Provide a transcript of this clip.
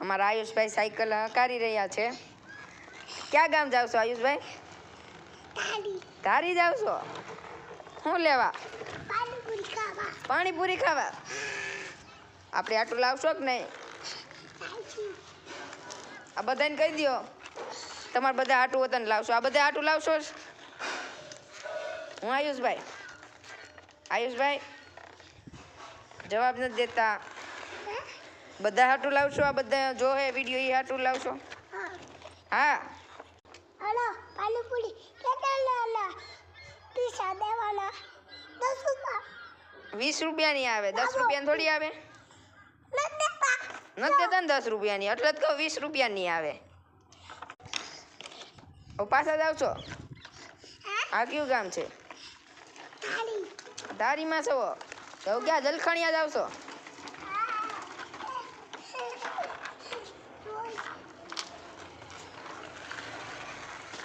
અમારા આયુષભાઈ સાયકલ હકારી રહ્યા છે. ક્યાં ગામ જાવ છો આયુષભાઈ? ધારી જાવ છો? શું લેવા? પાણીપુરી ખાવા. આપણે આટલું લાવશો કે નહીં? આ બધાને કહી દો તમારે બધા આટું વતન લાવશો. આ બધા આટું લાવશો? હું આયુષભાઈ જવાબ નથી દેતા. બધા હાટું લાવશો? આ બધા જો હે વિડીયો એ હાટું લાવશો? હા. 20 રૂપિયાની આવે, 10 રૂપિયાની થોડી આવે. નથી દેતા ને 10 રૂપિયાની, એટલે જ કહું 20 રૂપિયાની આવે. પાછા જાવ છો? આ કયું ગામ છે? ધારીમાં છો? તો ક્યાં જલખણિયા જાવ છો?